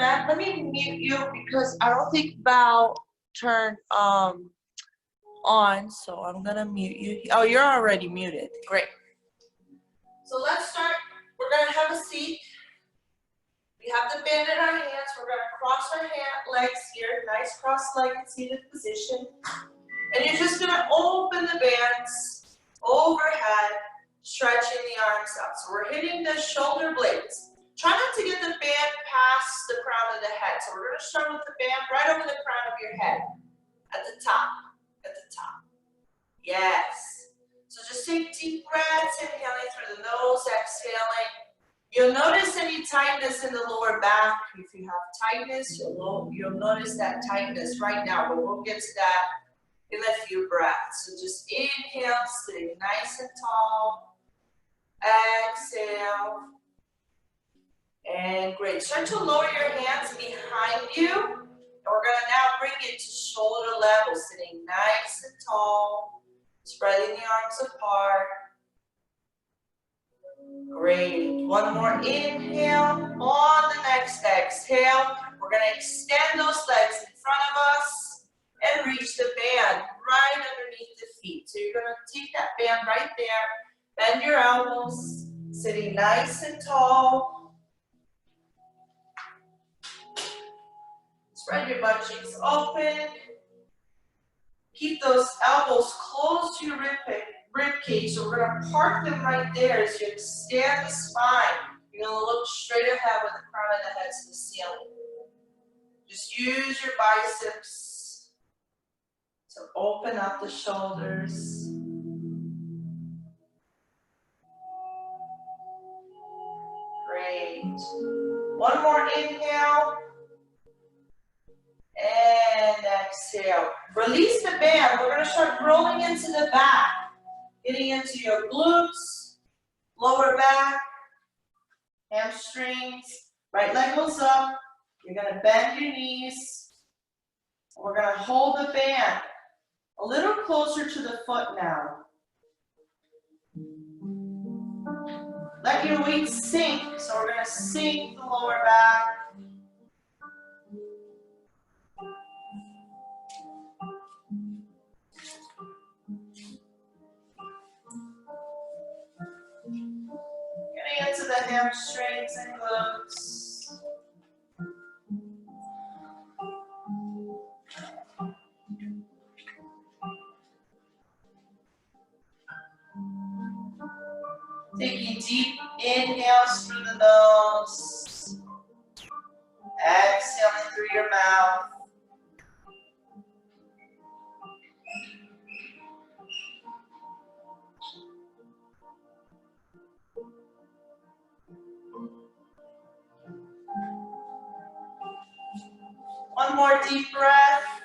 band. Let me mute you because I don't think Val turned on, so I'm gonna mute you. Oh, you're already muted. Great. So let's start. We're gonna have a seat. We have the band in our hands. We're gonna cross our legs here, nice cross-legged seated position. And you're just gonna open the bands overhead, stretching the arms out. So we're hitting the shoulder blades. Try not to get the band past the crown of the head. So we're gonna start with the band right over the crown of your head, at the top, Yes. So just take deep breaths, inhaling through the nose, exhaling. You'll notice any tightness in the lower back. If you have tightness, you'll notice that tightness right now, but we'll get to that in a few breaths. So just inhale, stay nice and tall. Exhale. And great. Start to lower your hands behind you. And we're going to now bring it to shoulder level, sitting nice and tall, spreading the arms apart. Great. One more inhale. On the next exhale, we're going to extend those legs in front of us and reach the band right underneath the feet. So you're going to take that band right there, bend your elbows, sitting nice and tall. Spread your butt cheeks open. Keep those elbows close to your rib cage. So we're going to park them right there as you extend the spine. You're going to look straight ahead with the crown of the head to the ceiling. Just use your biceps to open up the shoulders. Great. One more inhale. And exhale. Release the band. We're going to start rolling into the back. Getting into your glutes, lower back, hamstrings. Right leg goes up. You're going to bend your knees. We're going to hold the band a little closer to the foot now. Let your weight sink. So we're going to sink the lower back. Getting into the hamstrings and glutes. Taking deep inhales through the nose. Exhaling through your mouth. One more deep breath.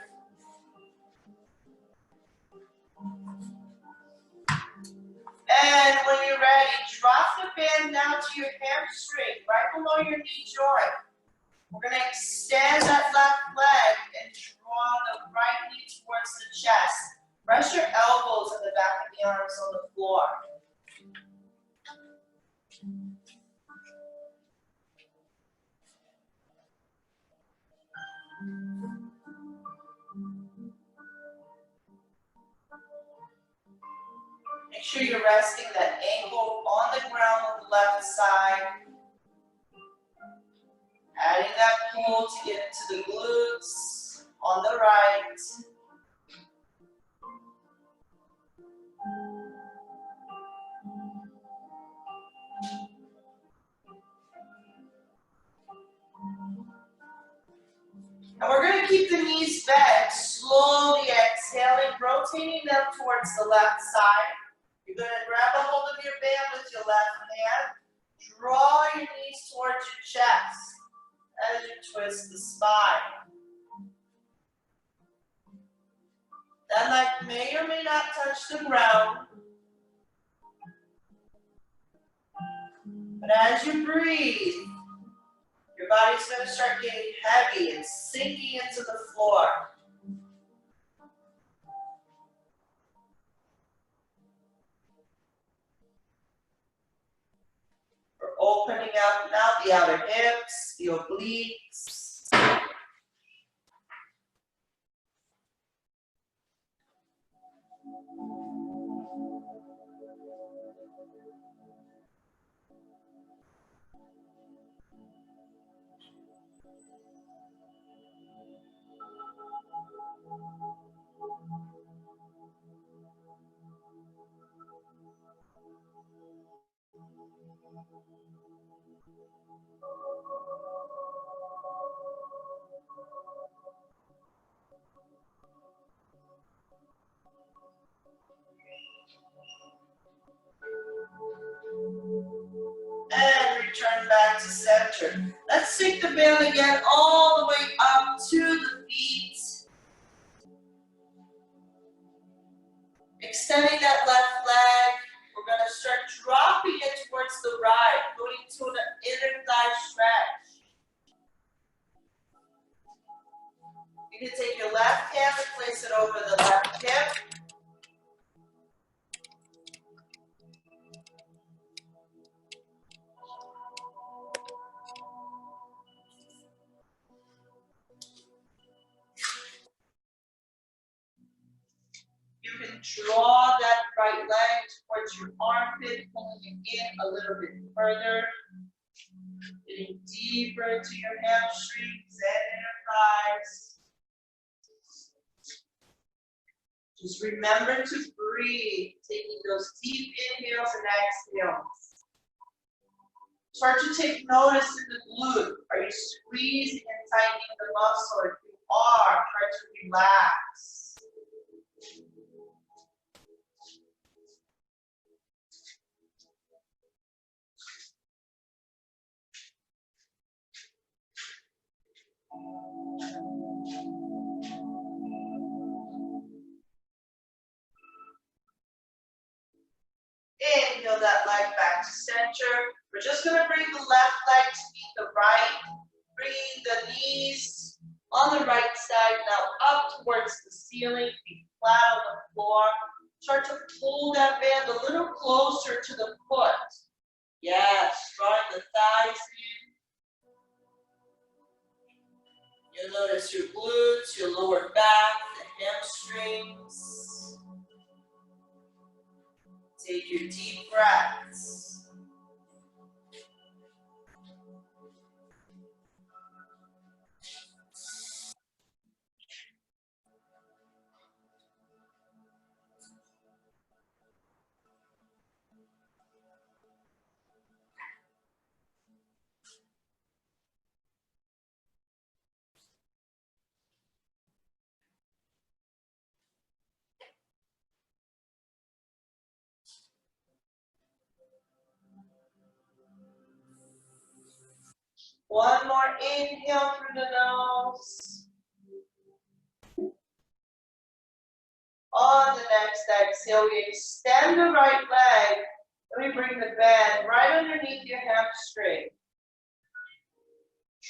And when you're ready, drop the band down to your hamstring, right below your knee joint. We're going to extend that left leg and draw the right knee towards the chest. Rest your elbows in the back of the arms on the floor. Make sure you're resting that ankle on the ground on the left side. Adding that pull to get into the glutes on the right. And we're going to keep the knees bent, slowly exhaling, rotating them towards the left side. You're going to grab a hold of your band with your left hand. Draw your knees towards your chest as you twist the spine. That leg may or may not touch the ground. But as you breathe, your body's going to start getting heavy and sinking into the floor. We're opening up now the outer hips, the obliques. And return back to center. Let's take the band again all the way up to the feet. Extending that left leg. We're going to start dropping it towards the right, going to the inner thigh stretch. You can take your left hand and place it over the left hip. You can draw that right leg towards your armpit, pulling it in a little bit further. Getting deeper into your hamstrings and inner thighs. Just remember to breathe, taking those deep inhales and exhales. Start to take notice in the glute. Are you squeezing and tightening the muscle? If you are, try to relax. Inhale that leg back to center. We're just going to bring the left leg to meet the right. Bringing the knees on the right side now up towards the ceiling, feet flat on the floor. Start to pull that band a little closer to the foot. Yes, drawing the thighs in. You'll notice your glutes, your lower back, the hamstrings. Take your deep breaths. One more inhale through the nose. On the next exhale, we extend the right leg. Let me bring the band right underneath your hamstring.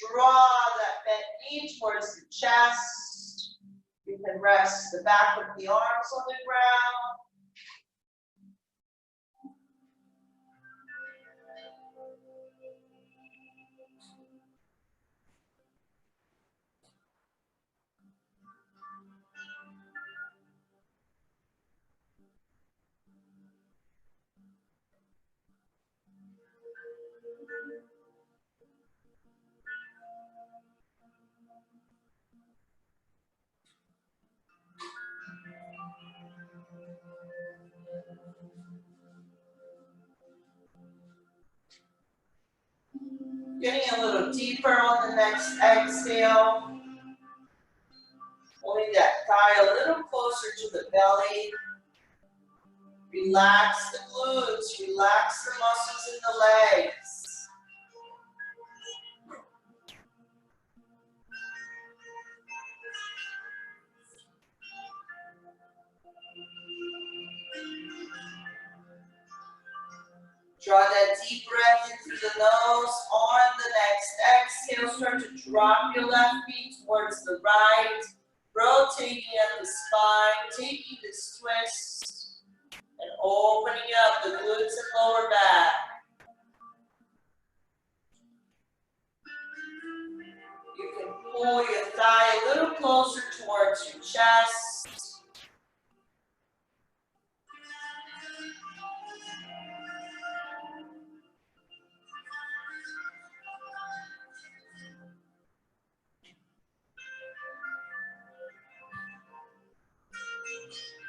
Draw that bent knee towards the chest. You can rest the back of the arms on the ground. Getting a little deeper on the next exhale. Pulling that thigh a little closer to the belly. Relax the glutes, relax the muscles in the legs. Draw that deep breath in through the nose. On the next exhale, start to drop your left feet towards the right, rotating at the spine, taking this twist, and opening up the glutes and lower back. You can pull your thigh a little closer towards your chest.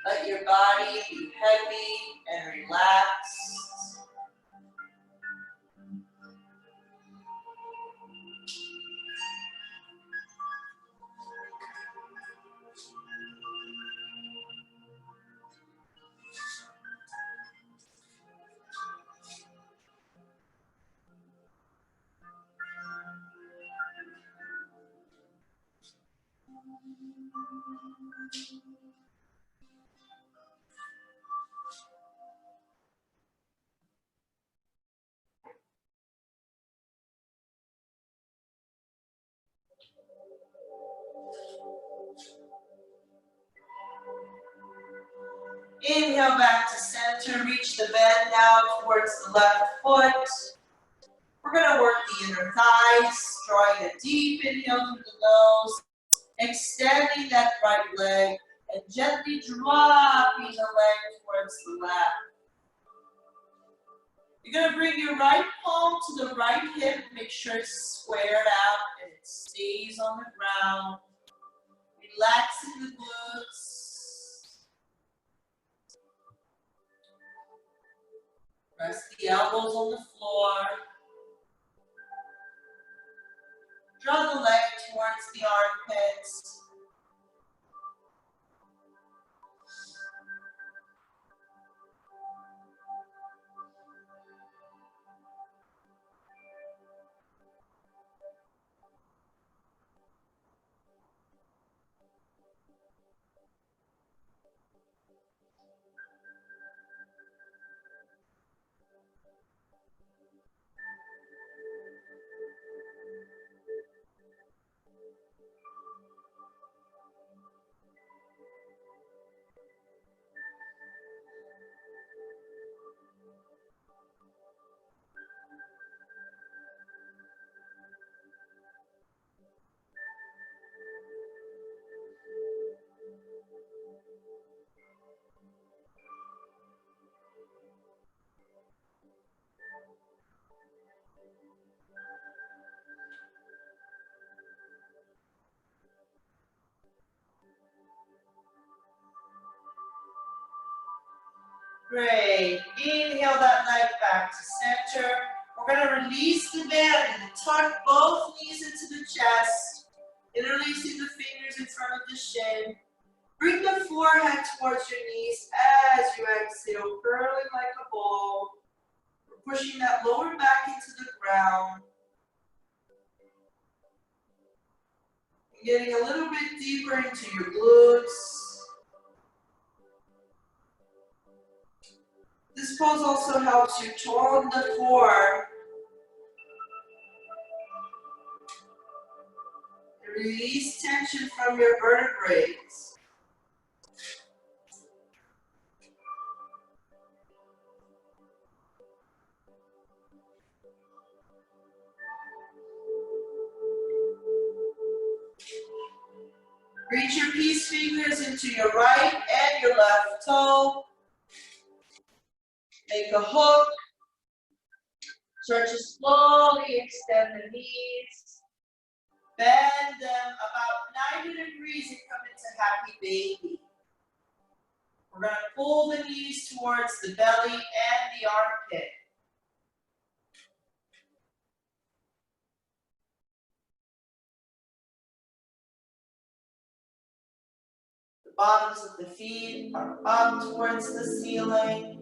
Let your body be heavy and relaxed. Inhale back to center, reach the bend now towards the left foot. We're going to work the inner thighs, drawing a deep inhale through the nose, extending that right leg, and gently dropping the leg towards the left. You're going to bring your right palm to the right hip, make sure it's squared out and it stays on the ground. Relaxing the glutes. Rest the elbows on the floor. Draw the leg towards the armpits. Great. Inhale that leg back to center. We're going to release the bend and tuck both knees into the chest, interlacing the fingers in front of the shin. Bring the forehead towards your knees as you exhale, curling like a ball. We're pushing that lower back into the ground. And getting a little bit deeper into your glutes. This pose also helps you tone the core. And release tension from your vertebrae. Reach your peace fingers into your right and your left toe. Make a hook. Start to slowly extend the knees. Bend them about 90 degrees and come into happy baby. We're going to pull the knees towards the belly and the armpit. The bottoms of the feet are up towards the ceiling.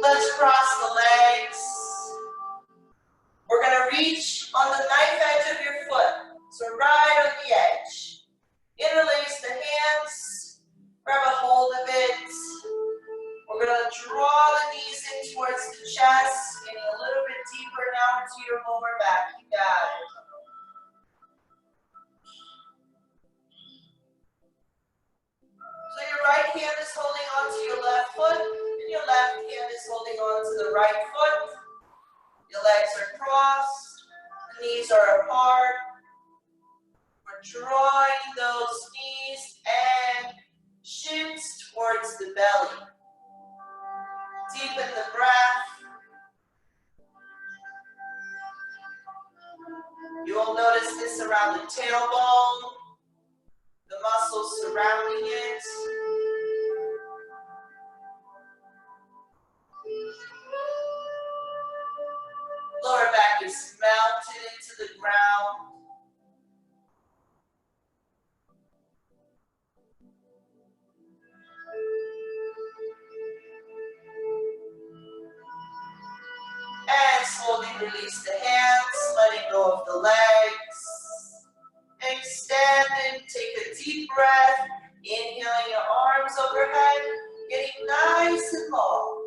Let's cross the legs. We're going to reach on the knife edge of your foot. So right on the edge. Interlace the hands. Grab a hold of it. We're going to draw the knees in towards the chest. Getting a little bit deeper now into your lower back. You got it. So your right hand is holding on to your left foot, and your left hand is holding on to the right foot. Your legs are crossed, the knees are apart. drawing those knees and shins towards the belly. Deepen the breath. You will notice this around the tailbone, the muscles surrounding it. Lower back is mounted into the ground. And slowly release the hands, letting go of the legs. Extend and take a deep breath. Inhaling your arms overhead, getting nice and long.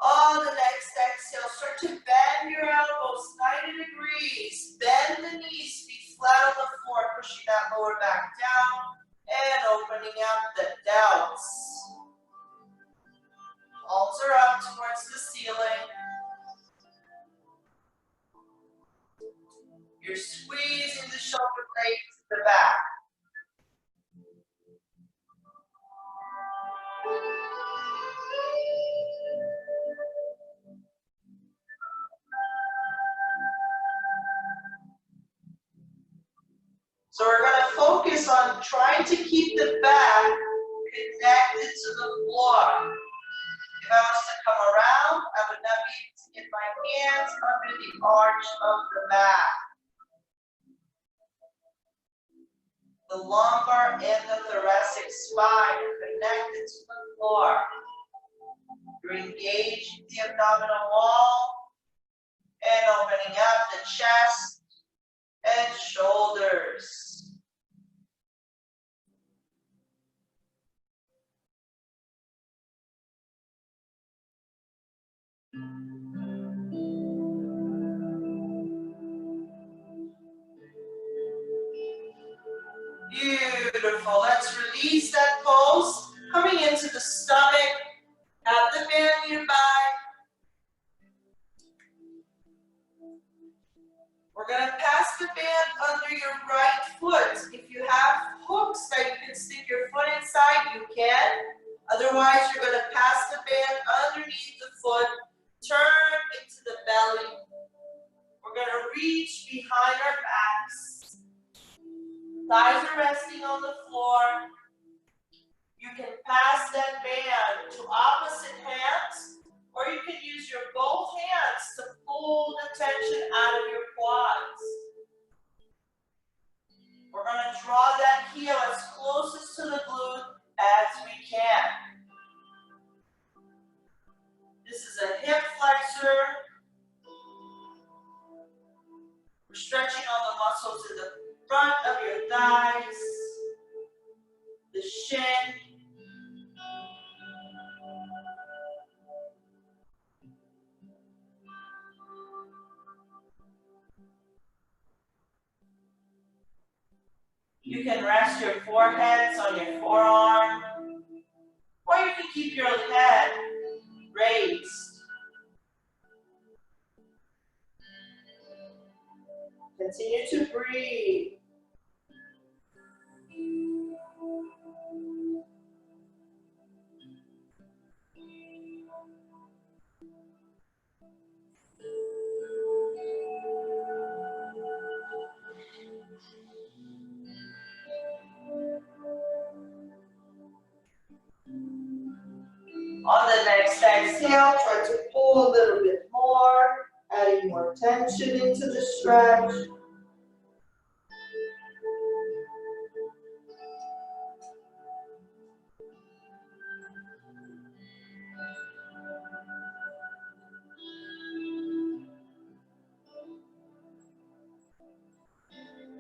On the next exhale, start to bend your elbows 90 degrees. Bend the knees, feet flat on the floor, pushing that lower back down and opening up the delts. Palms are up towards the ceiling. You're squeezing the shoulder blades to the back. So we're going to focus on trying to keep the back connected to the floor. If I was to come around, I would not be able to get my hands under the arch of the back. The lumbar and the thoracic spine are connected to the floor. You're engaging the abdominal wall and opening up the chest and shoulders. Beautiful. Let's release that pose. Coming into the stomach. Have the band nearby. We're going to pass the band under your right foot. If you have hooks that you can stick your foot inside, you can. Otherwise, you're going to pass the band underneath the foot. Turn into the belly. We're going to reach behind our backs. Thighs are resting on the floor. You can pass that band to opposite hands, or you can use your both hands to pull the tension out of your quads. We're going to draw that heel as closest to the glute as we can. This is a hip flexor. We're stretching all the muscles in the front of your thighs, the shin. You can rest your foreheads on your forearm, or you can keep your head raised. Continue to breathe. On the next exhale, try to pull a little bit more, adding more tension into the stretch.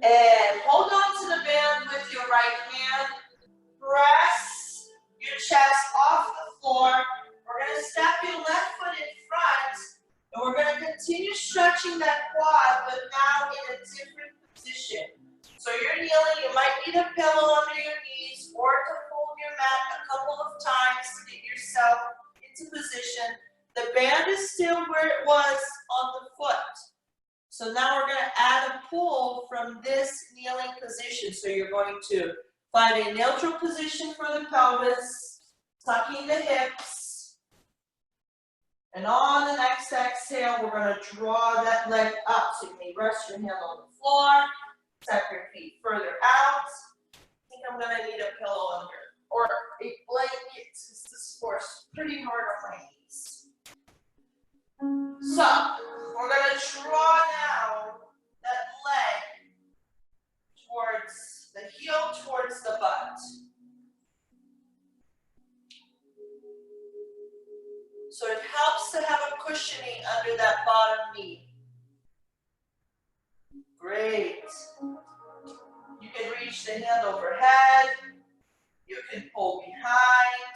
And hold on to the band with your right hand. Press your chest off the floor. We're going to step your left foot in front, and we're going to continue stretching that quad, but now in a different position. So you're kneeling, you might need a pillow under your knees, or to fold your mat a couple of times to get yourself into position. The band is still where it was on the foot. So now we're going to add a pull from this kneeling position. So you're going to find a neutral position for the pelvis, tucking the hips. And on the next exhale, we're going to draw that leg up. So you may rest your hand on the floor, step your feet further out. I think I'm going to need a pillow under or a blanket because this is pretty hard on my knees. So we're going to draw now that leg towards the heel, towards the butt. So it helps to have a cushioning under that bottom knee. Great. You can reach the hand overhead. You can pull behind.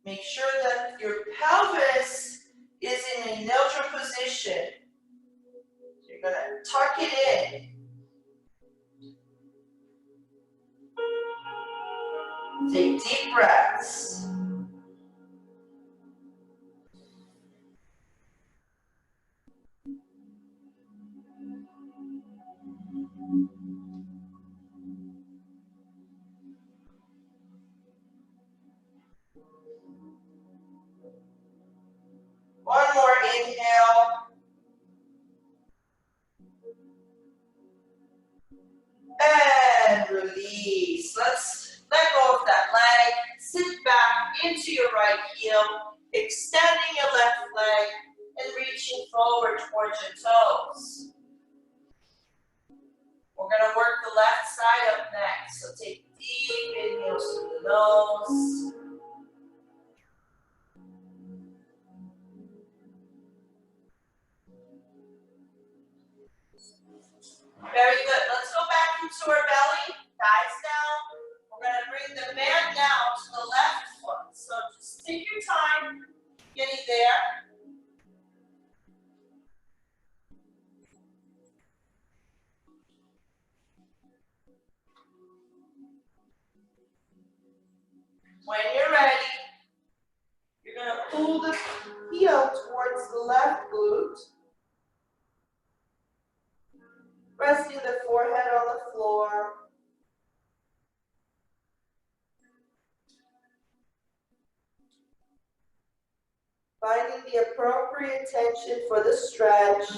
Make sure that your pelvis is in a neutral position. So you're going to tuck it in. Take deep breaths. One more inhale. And release. Let's let go of that leg. Sit back into your right heel, extending your left leg and reaching forward towards your toes. We're going to work the left side up next. So take deep inhales through the nose. Very good. Let's go back into our belly, thighs down. We're going to bring the band down to the left foot. So just take your time getting there. When you're ready, you're going to pull the heel towards the left glute. Resting the forehead on the floor. Finding the appropriate tension for the stretch.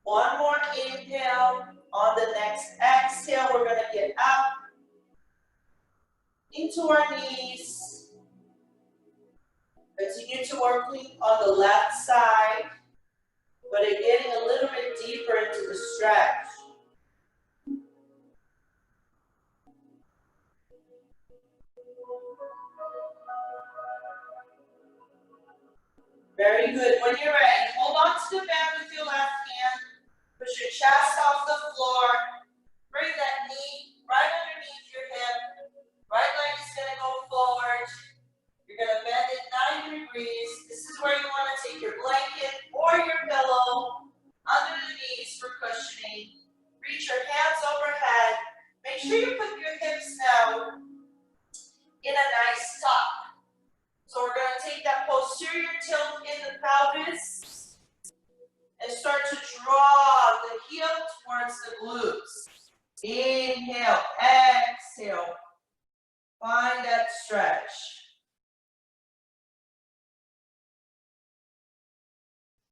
One more inhale. On the next exhale, we're going to get up into our knees. Continue to working on the left side, but getting a little bit deeper into the stretch. Very good. When you're ready, hold on to the band with your left hand. Push your chest off the floor. Bring that knee right underneath your hip. Right leg is going to go forward. You're going to bend it 90 degrees. This is where you want to take your blanket or your pillow under the knees for cushioning. Reach your hands overhead. Make sure you put your hips now in a nice tuck. So we're going to take that posterior tilt in the pelvis and start to draw the heel towards the glutes. Inhale, exhale. Find that stretch.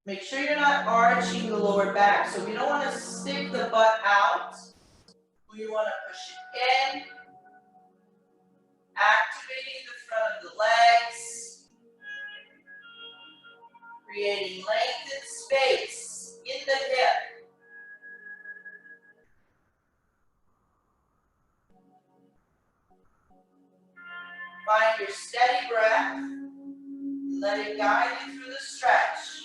Make sure you're not arching the lower back. So we don't want to stick the butt out. We want to push it in, activating the front of the legs, creating length and space in the hip. Find your steady breath. Let it guide you through the stretch.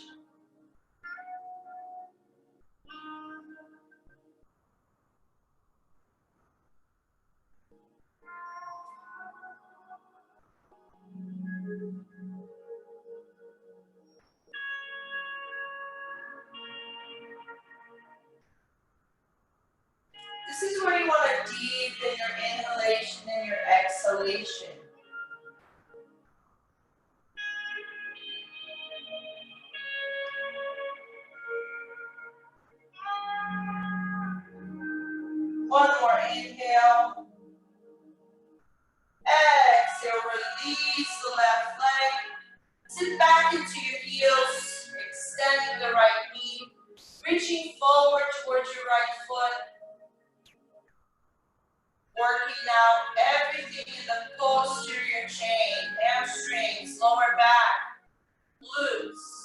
This is where you want to deepen your inhalation and your exhalation. One more inhale. Exhale, release the left leg. Sit back into your heels, extending the right knee, reaching forward towards your right foot. Working out everything in the posterior chain, hamstrings, lower back, glutes.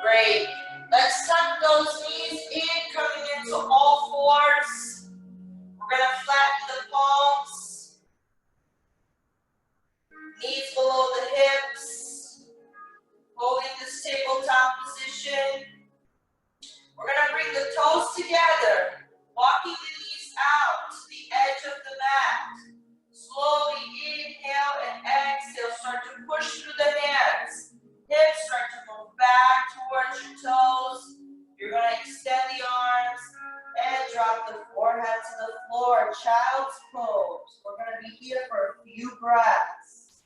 Great. Let's tuck those knees in, coming into all fours. We're going to flatten the palms. Knees below the hips. Holding this tabletop position. We're going to bring the toes together. Walking the knees out to the edge of the mat. Slowly inhale and exhale. Start to push through the hands. Hips start to move back towards your toes. You're going to extend the arms and drop the forehead to the floor. Child's pose. We're going to be here for a few breaths.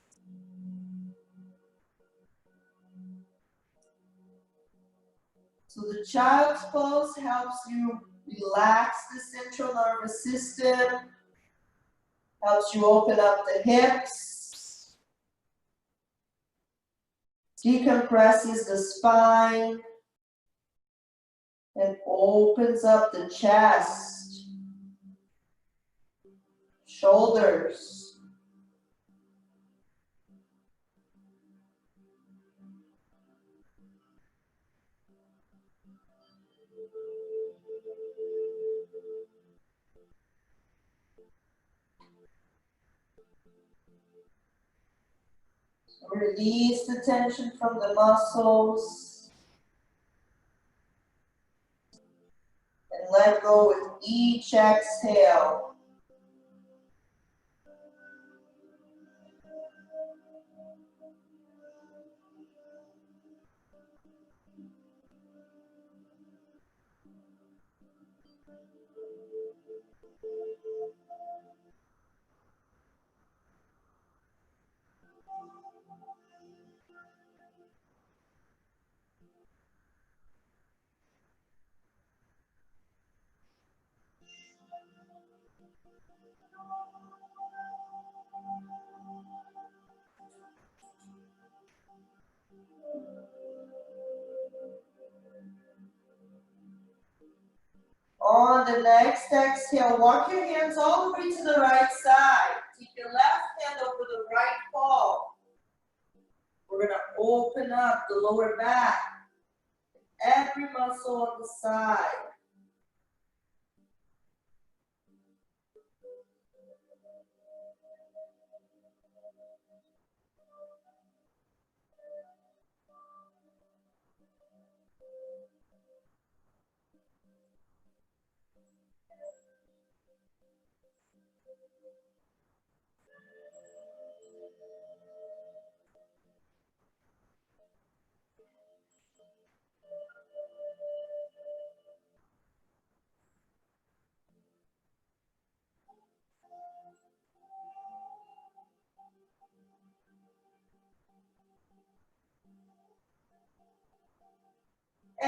So the child's pose helps you relax the central nervous system, helps you open up the hips, decompresses the spine, and opens up the chest, shoulders. Release the tension from the muscles and let go with each exhale. On the next exhale, walk your hands all the way to the right side. Keep your left hand over the right paw. We're going to open up the lower back, every muscle on the side.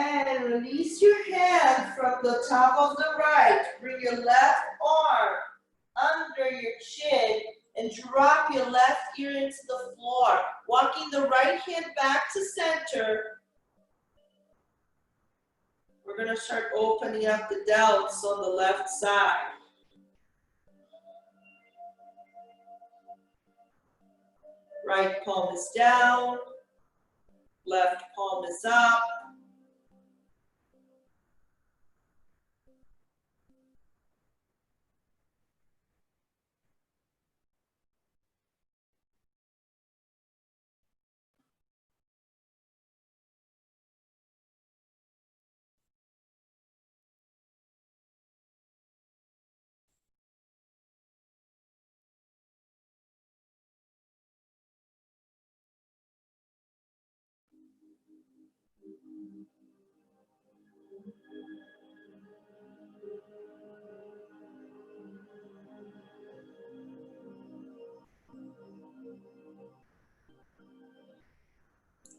And release your hand from the top of the right. Bring your left arm under your chin and drop your left ear into the floor. Walking the right hand back to center. We're going to start opening up the delts on the left side. Right palm is down. Left palm is up.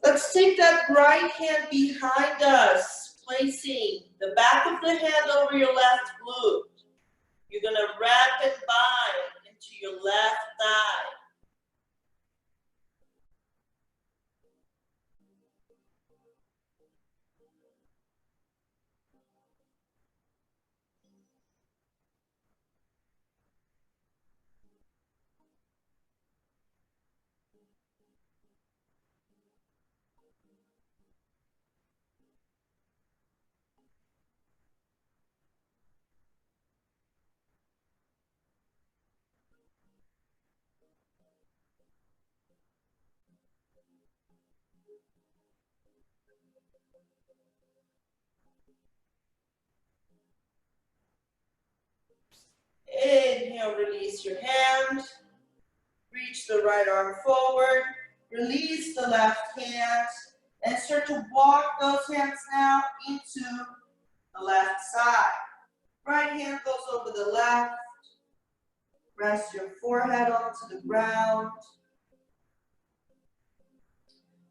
Let's take that right hand behind us, placing the back of the hand over your left glute. You're going to wrap and bind into your left thigh. Inhale, release your hand. Reach the right arm forward. Release the left hand. And start to walk those hands now into the left side. Right hand goes over the left. Rest your forehead onto the ground.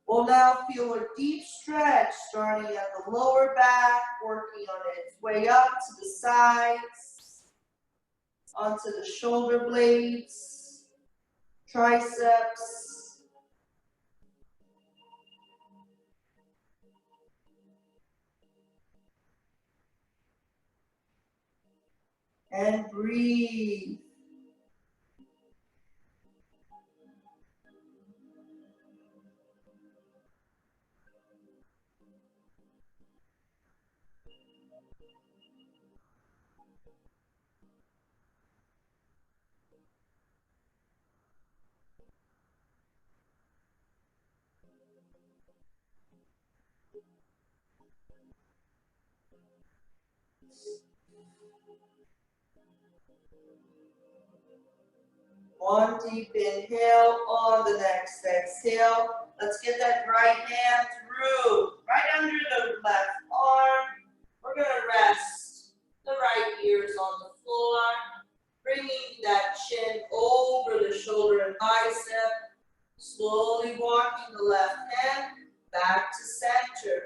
We'll now feel a deep stretch starting at the lower back, working on its way up to the sides, onto the shoulder blades, triceps. And breathe. One deep inhale on the next exhale. Let's get that right hand through, right under the left arm. We're going to rest the right ears on the floor, bringing that chin over the shoulder and bicep. Slowly walking the left hand back to center.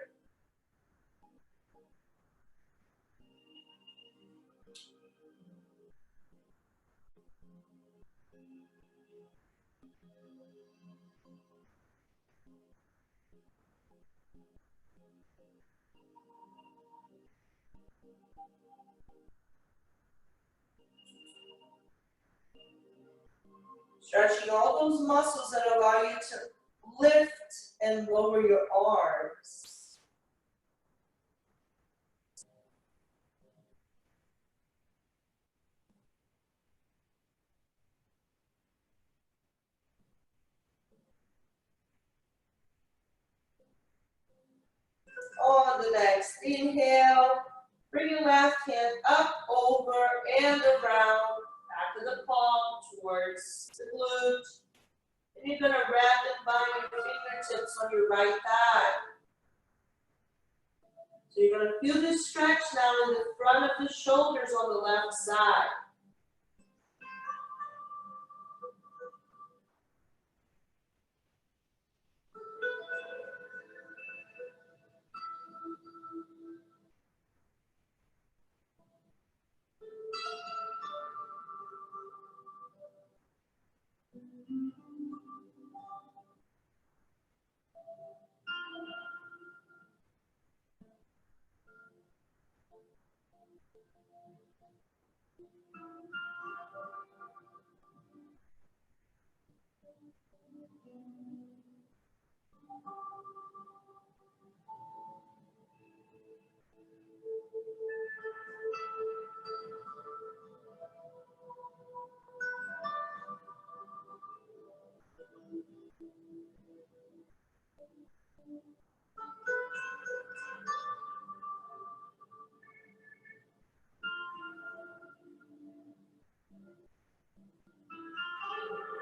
Stretching all those muscles that allow you to lift and lower your arms. On the next inhale, bring your left hand up, over, and around, back to the palm, towards the glute. And you're going to wrap and bind your fingertips on your right thigh. So you're going to feel this stretch now in the front of the shoulders on the left side.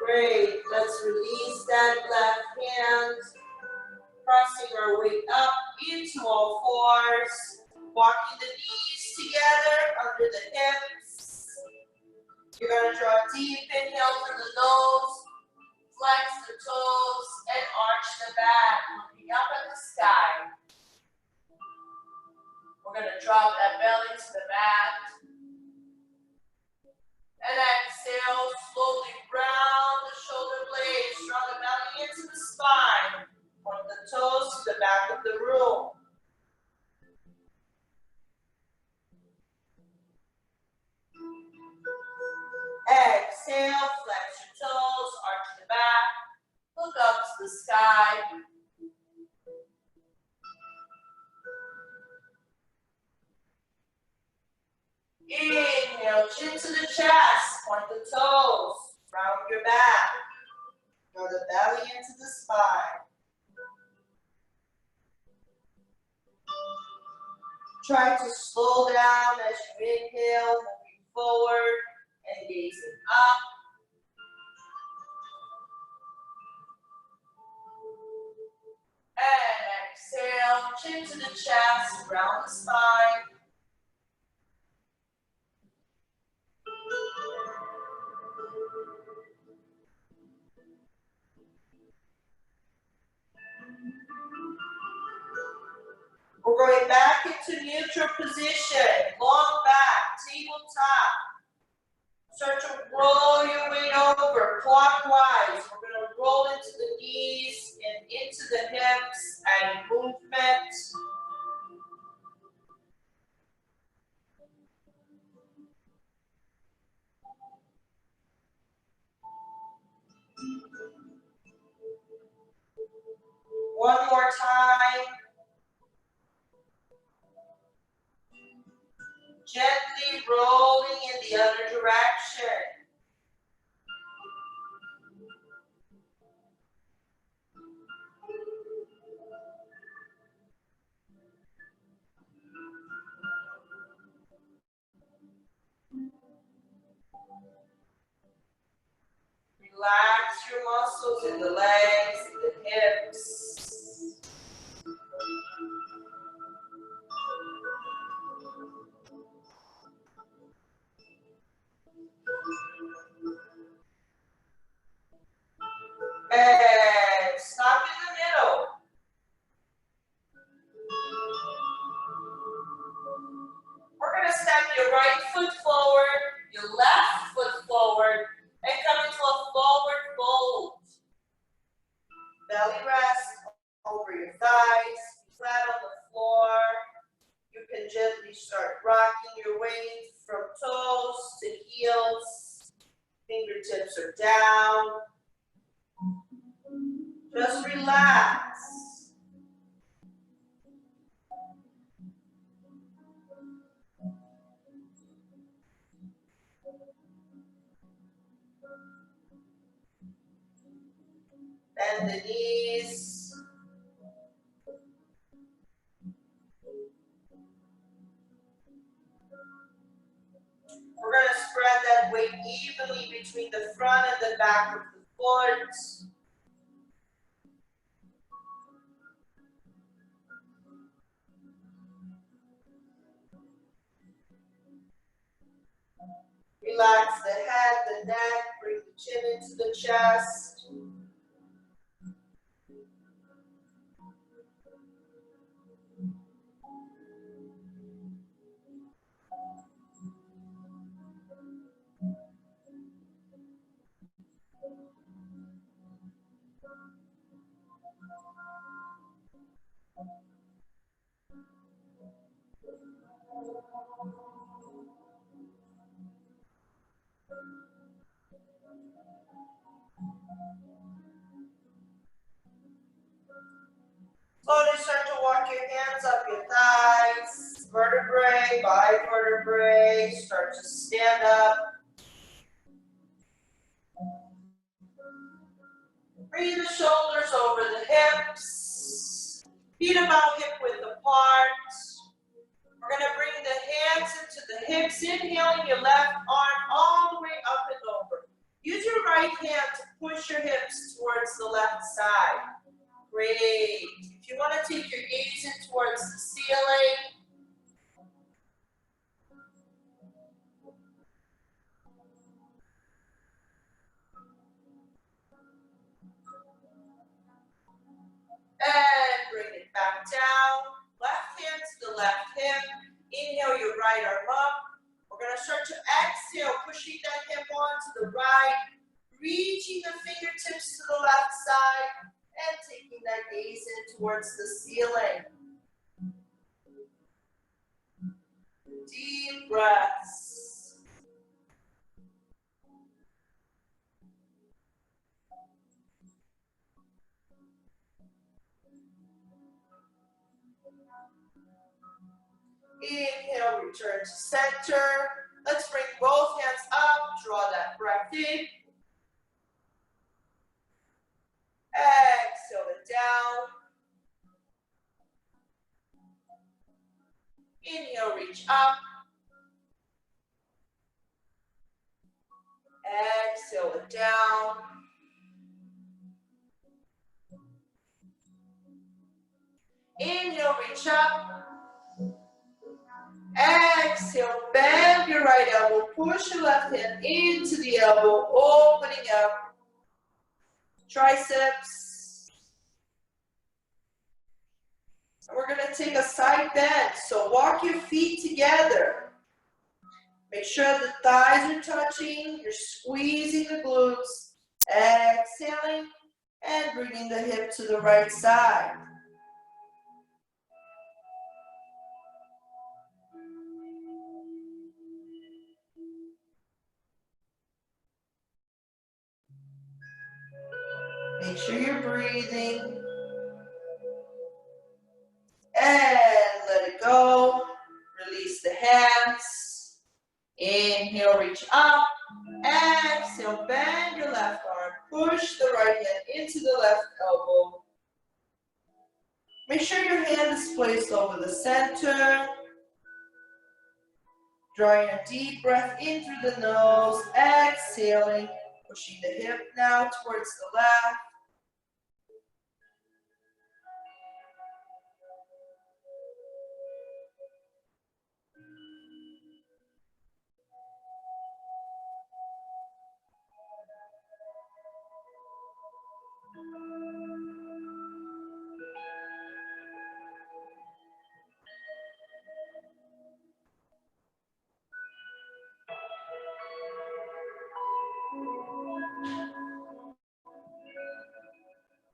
Great. Let's release that left hand. Crossing our way up into all fours. Walking the knees together under the hips. You're going to draw a deep inhale through the nose. Flex the toes and arch the back. Looking up at the sky. We're going to drop that belly to the mat. And exhale, slowly round the shoulder blades. Draw the belly into the spine. Point the toes to the back of the room. Exhale, flex your toes, arch the back. Look up to the sky. Inhale, chin to the chest, point the toes, round your back. Draw the belly into the spine. Try to slow down as you inhale, moving forward and gazing up. And exhale, chin to the chest, round the spine. We're going back into neutral position, long back, tabletop. Start to roll your weight over clockwise. We're going to roll into the knees and into the hips and movement. One more time. Gently rolling in the other direction. Relax your muscles in the legs, the hips. And stop in the middle. We're going to step your right foot forward, your left foot forward, and come into a forward fold. Belly rest over your thighs, flat on the floor. You can gently start rocking your weight from toes to heels. Fingertips are down. Just relax. Bend the knees. We're going to spread that weight evenly between the front and the back of the foot. Relax the head, the neck, bring the chin into the chest. opens up your thighs, vertebrae by vertebrae, start to stand up. Bring the shoulders over the hips, feet about hip width apart. We're going to bring the hands into the hips, inhaling your left arm all the way up and over. Use your right hand to push your hips towards the left side. Great. If you want to take your gaze in towards the ceiling, and bring it back down. Left hand to the left hip. Inhale your right arm up. We're going to start to exhale, pushing that hip on to the right, reaching the fingertips to the left side, and taking that gaze in towards the ceiling. Deep breaths. Inhale, return to center. Let's bring both hands up, draw that breath in. Exhale it down. Inhale, reach up. Exhale it down. Inhale, reach up. Exhale, bend your right elbow, push your left hand into the elbow, opening up triceps. And we're going to take a side bend, so walk your feet together. Make sure the thighs are touching, you're squeezing the glutes, exhaling, and bringing the hip to the right side. Make sure you're breathing. And let it go. Release the hands. Inhale, reach up. Exhale, bend your left arm. Push the right hand into the left elbow. Make sure your hand is placed over the center. Drawing a deep breath in through the nose. Exhaling. Pushing the hip now towards the left.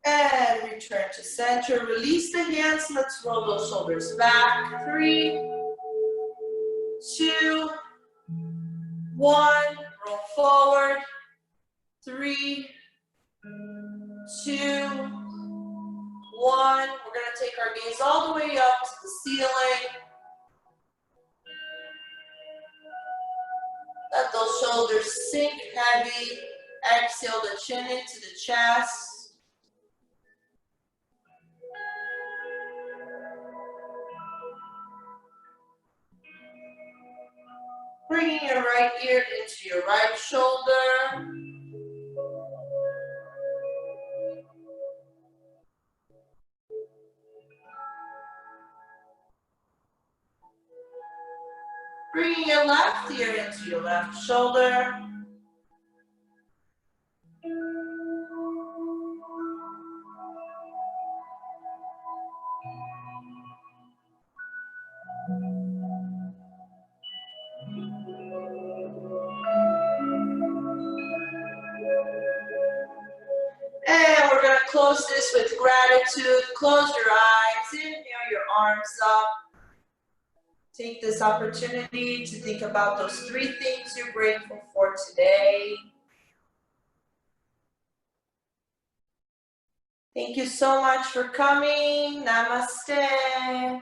And return to center. Release the hands. Let's roll those shoulders back. 3, 2, 1. Roll forward. 3, 2, 1. We're going to take our gaze all the way up to the ceiling. Let those shoulders sink heavy. Exhale the chin into the chest. Bringing your right ear into your right shoulder. Bringing your left ear into your left shoulder. And we're going to close this with gratitude. Close your eyes. Inhale your arms up. Take this opportunity to think about those 3 things you're grateful for today. Thank you so much for coming. Namaste.